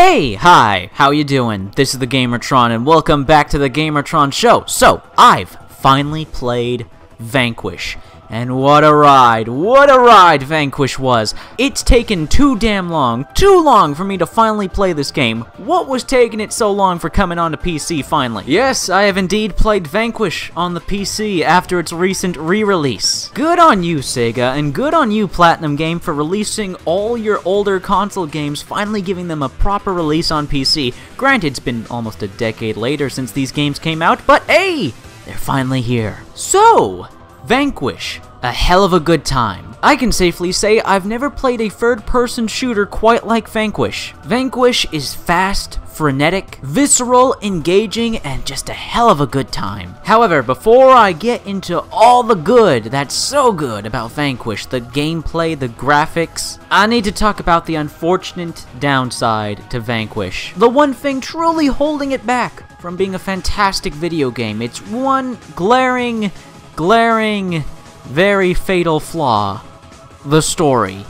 Hey, hi, how you doing? This is the Gamertron, and welcome back to the Gamertron Show. So, I've finally played Vanquish, and what a ride Vanquish was. It's taken too long for me to finally play this game. What was taking it so long for coming onto PC finally? Yes, I have indeed played Vanquish on the PC after its recent re-release. Good on you, Sega, and good on you, Platinum Game, for releasing all your older console games, finally giving them a proper release on PC. Granted, it's been almost a decade later since these games came out, but hey, they're finally here. So, Vanquish, a hell of a good time. I can safely say I've never played a third-person shooter quite like Vanquish. Vanquish is fast, frenetic, visceral, engaging, and just a hell of a good time. However, before I get into all the good that's so good about Vanquish, the gameplay, the graphics, I need to talk about the unfortunate downside to Vanquish. The one thing truly holding it back from being a fantastic video game. It's one glaring, very fatal flaw. The story.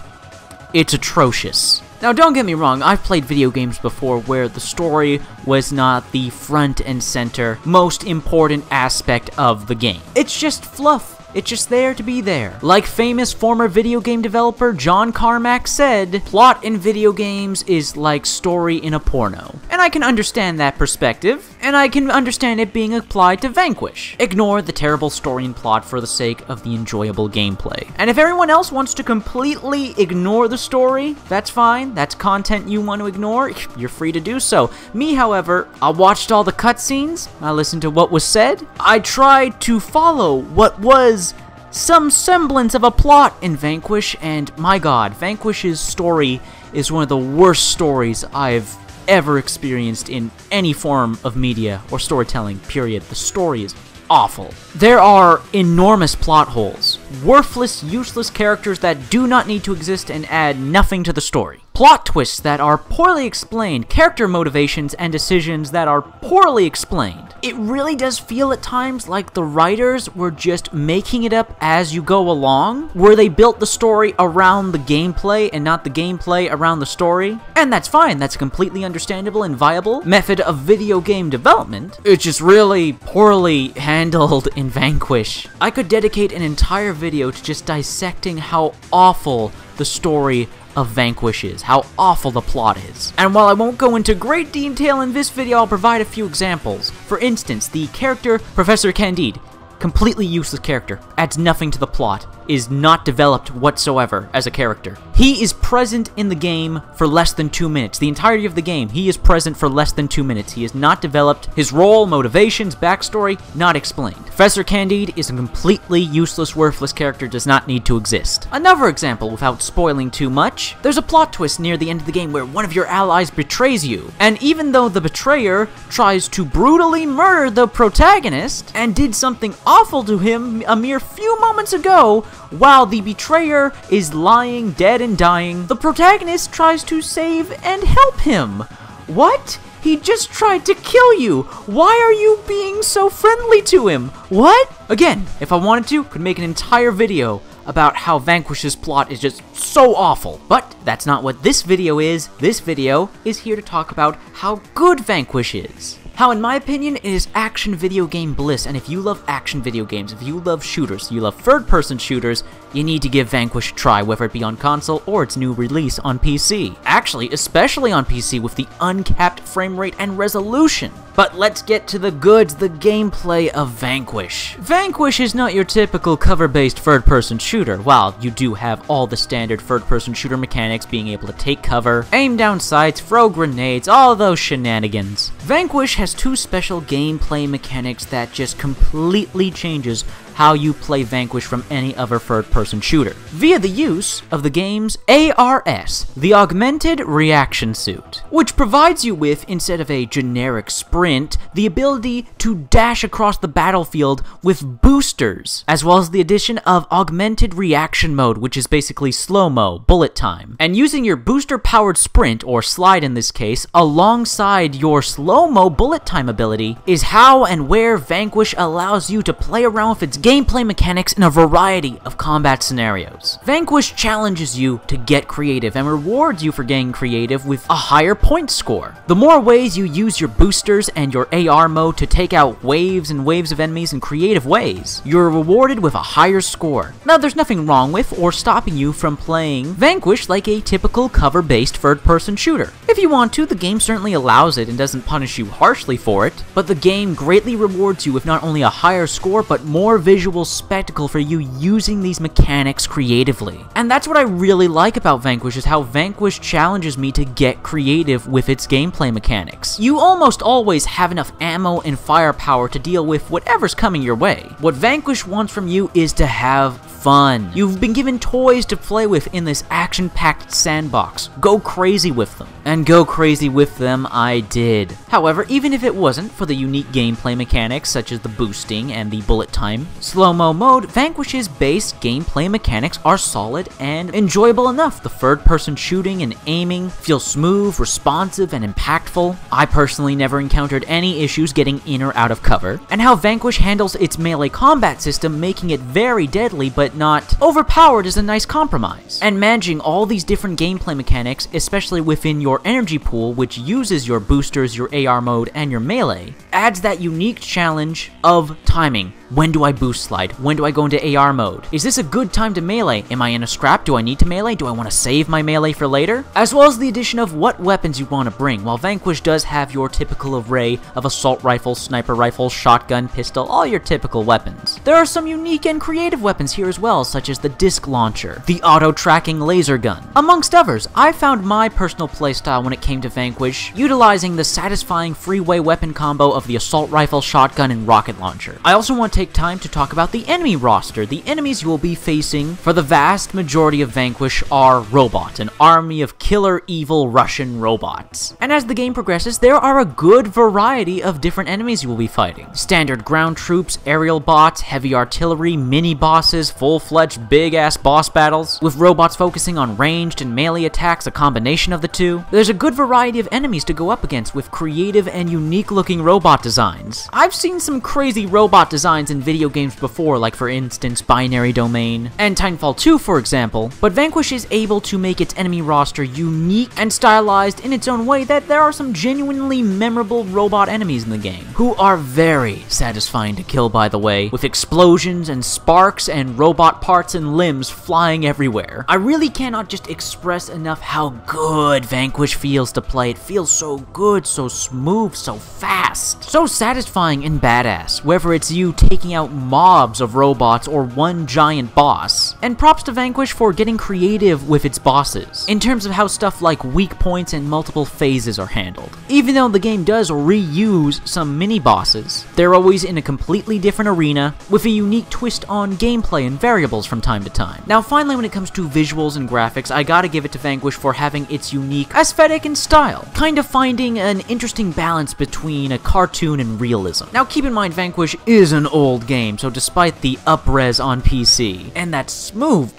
It's atrocious. Now, don't get me wrong, I've played video games before where the story was not the front and center, most important aspect of the game. It's just fluff. It's just there to be there. Like famous former video game developer John Carmack said, plot in video games is like story in a porno. And I can understand that perspective, and I can understand it being applied to Vanquish. Ignore the terrible story and plot for the sake of the enjoyable gameplay. And if everyone else wants to completely ignore the story, that's fine. That's content you want to ignore. You're free to do so. Me, however, I watched all the cutscenes. I listened to what was said. I tried to follow what was some semblance of a plot in Vanquish, and my god, Vanquish's story is one of the worst stories I've ever experienced in any form of media or storytelling, period. The story is awful. There are enormous plot holes, worthless, useless characters that do not need to exist and add nothing to the story. Plot twists that are poorly explained, character motivations and decisions that are poorly explained. It really does feel at times like the writers were just making it up as you go along, where they built the story around the gameplay and not the gameplay around the story. And that's fine, that's a completely understandable and viable method of video game development. It's just really poorly handled in Vanquish. I could dedicate an entire video to just dissecting how awful the story of Vanquish is, how awful the plot is. And while I won't go into great detail in this video, I'll provide a few examples. For instance, the character Professor Candide, completely useless character, adds nothing to the plot, is not developed whatsoever as a character. He is present in the game for less than 2 minutes. The entirety of the game, he is present for less than 2 minutes. He is not developed. His role, motivations, backstory, not explained. Professor Candide is a completely useless, worthless character, does not need to exist. Another example, without spoiling too much, there's a plot twist near the end of the game where one of your allies betrays you. And even though the betrayer tries to brutally murder the protagonist and did something awful to him a mere few moments ago, while the betrayer is lying dead and dying, the protagonist tries to save and help him. What? He just tried to kill you. Why are you being so friendly to him? What? Again, if I wanted to, could make an entire video about how Vanquish's plot is just so awful. But that's not what this video is. This video is here to talk about how good Vanquish is. How, in my opinion, it is action video game bliss, and if you love action video games, if you love shooters, you love third-person shooters, you need to give Vanquish a try, whether it be on console or its new release on PC. Actually, especially on PC with the uncapped frame rate and resolution. But let's get to the goods, the gameplay of Vanquish. Vanquish is not your typical cover-based third-person shooter. While you do have all the standard third-person shooter mechanics, being able to take cover, aim down sights, throw grenades, all those shenanigans. Vanquish has two special gameplay mechanics that just completely changes how you play Vanquish from any other third-person shooter, via the use of the game's ARS, the Augmented Reaction Suit, which provides you with, instead of a generic sprint, the ability to dash across the battlefield with boosters, as well as the addition of Augmented Reaction Mode, which is basically slow-mo, bullet time. And using your booster-powered sprint, or slide in this case, alongside your slow-mo bullet bullet time ability is how and where Vanquish allows you to play around with its gameplay mechanics in a variety of combat scenarios. Vanquish challenges you to get creative and rewards you for getting creative with a higher point score. The more ways you use your boosters and your AR mode to take out waves and waves of enemies in creative ways, you're rewarded with a higher score. Now, there's nothing wrong with or stopping you from playing Vanquish like a typical cover-based third-person shooter. If you want to, the game certainly allows it and doesn't punish you harshly for it, but the game greatly rewards you with not only a higher score, but more visual spectacle for you using these mechanics creatively. And that's what I really like about Vanquish, is how Vanquish challenges me to get creative with its gameplay mechanics. You almost always have enough ammo and firepower to deal with whatever's coming your way. What Vanquish wants from you is to have fun. You've been given toys to play with in this action-packed sandbox. Go crazy with them. And go crazy with them I did. However, even if it wasn't for the unique gameplay mechanics such as the boosting and the bullet time slow-mo mode, Vanquish's base gameplay mechanics are solid and enjoyable enough. The third-person shooting and aiming feels smooth, responsive, and impactful. I personally never encountered any issues getting in or out of cover, and how Vanquish handles its melee combat system, making it very deadly but not overpowered, is a nice compromise. And managing all these different gameplay mechanics, especially within your energy pool, which uses your boosters, your AR mode, and your melee, adds that unique challenge of timing. When do I boost slide? When do I go into AR mode? Is this a good time to melee? Am I in a scrap? Do I need to melee? Do I want to save my melee for later? As well as the addition of what weapons you want to bring. While Vanquish does have your typical array of assault rifle, sniper rifle, shotgun, pistol, all your typical weapons, there are some unique and creative weapons here as well, such as the disc launcher, the auto-tracking laser gun, amongst others. I found my personal playstyle when it came to Vanquish utilizing the satisfying freeway weapon combo of the assault rifle, shotgun, and rocket launcher. I also want to take time to talk about the enemy roster. The enemies you will be facing for the vast majority of Vanquish are robots, an army of killer evil Russian robots. And as the game progresses, there are a good variety of different enemies you will be fighting. Standard ground troops, aerial bots, heavy artillery, mini bosses, full-fledged big-ass boss battles, with robots focusing on ranged and melee attacks, a combination of the two. There's a good variety of enemies to go up against with creative and unique-looking robot designs. I've seen some crazy robot designs in video games before, like for instance Binary Domain and Titanfall 2 for example, but Vanquish is able to make its enemy roster unique and stylized in its own way that there are some genuinely memorable robot enemies in the game, who are very satisfying to kill, by the way, with explosions and sparks and robot parts and limbs flying everywhere. I really cannot just express enough how good Vanquish feels to play. It feels so good, so smooth, so fast, so satisfying and badass, whether it's you taking out mobs of robots or one giant boss. And props to Vanquish for getting creative with its bosses, in terms of how stuff like weak points and multiple phases are handled. Even though the game does reuse some mini-bosses, they're always in a completely different arena, with a unique twist on gameplay and variables from time to time. Now finally, when it comes to visuals and graphics, I gotta give it to Vanquish for having its unique aesthetic and style, kind of finding an interesting balance between a cartoon and realism. Now keep in mind, Vanquish is an old game, so despite the up-res on PC and that smooth,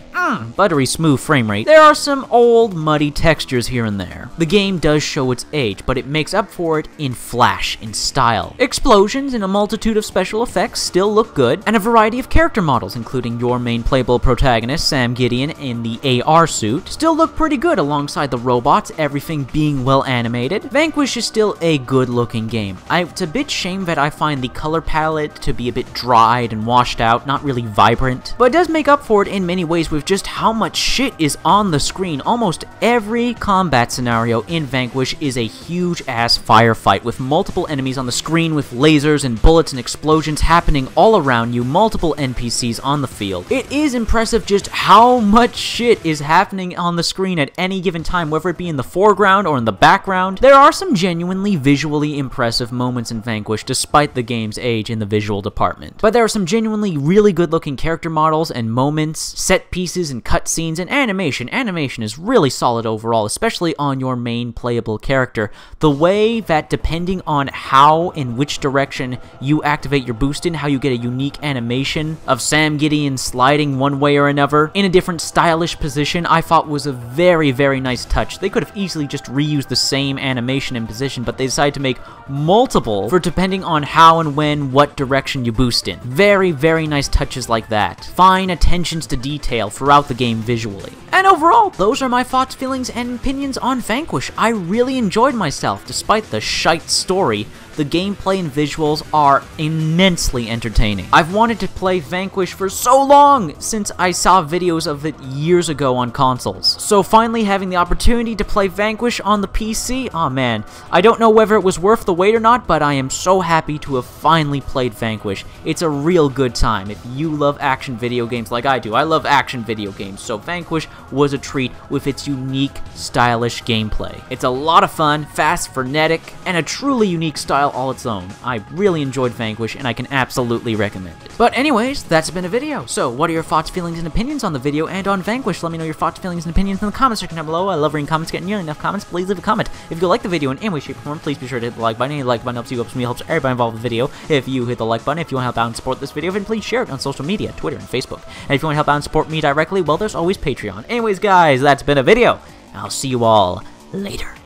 buttery smooth frame rate, there are some old muddy textures here and there. The game does show its age, but it makes up for it in flash, in style. Explosions and a multitude of special effects still look good, and a variety of character models, including your main playable protagonist, Sam Gideon, in the AR suit, still look pretty good alongside the robots, everything being well animated. Vanquish is still a good looking game. It's a bit shame that I find the color palette to be a bit dried and washed out, not really vibrant, but it does make up for it in many ways with just how much shit is on the screen. Almost every combat scenario in Vanquish is a huge ass firefight with multiple enemies on the screen, with lasers and bullets and explosions happening all around you, multiple NPCs on the field. It is impressive just how much shit is happening on the screen at any given time, whether it be in the foreground or in the background. There are some genuinely visually impressive moments in Vanquish despite the game's age in the visual department, but there are some genuinely really good looking character models and moments, set pieces, chases and cutscenes and animation. Animation is really solid overall, especially on your main playable character. The way that depending on how and which direction you activate your boost in, how you get a unique animation of Sam Gideon sliding one way or another in a different stylish position, I thought was a very, very nice touch. They could have easily just reused the same animation and position, but they decided to make multiple for depending on how and when, what direction you boost in. Very, very nice touches like that. Fine attentions to detail throughout the game visually. And overall, those are my thoughts, feelings, and opinions on Vanquish. I really enjoyed myself, despite the shite story. The gameplay and visuals are immensely entertaining. I've wanted to play Vanquish for so long, since I saw videos of it years ago on consoles. So finally having the opportunity to play Vanquish on the PC, aw man, I don't know whether it was worth the wait or not, but I am so happy to have finally played Vanquish. It's a real good time. If you love action video games like I do, I love action video games, so Vanquish was a treat with its unique, stylish gameplay. It's a lot of fun, fast, frenetic, and a truly unique style all its own. I really enjoyed Vanquish, and I can absolutely recommend it. But anyways, that's been a video. So what are your thoughts, feelings, and opinions on the video and on Vanquish? Let me know your thoughts, feelings, and opinions in the comment section down below. I love reading comments, getting nearly enough comments. Please leave a comment. If you like the video in any way, shape, or form, please be sure to hit the like button. Any like button helps you, helps me, helps everybody involved with the video. If you hit the like button, if you want to help out and support this video, then please share it on social media, Twitter and Facebook. And if you want to help out and support me directly, well, there's always Patreon. Anyways, guys, that's been a video. I'll see you all later.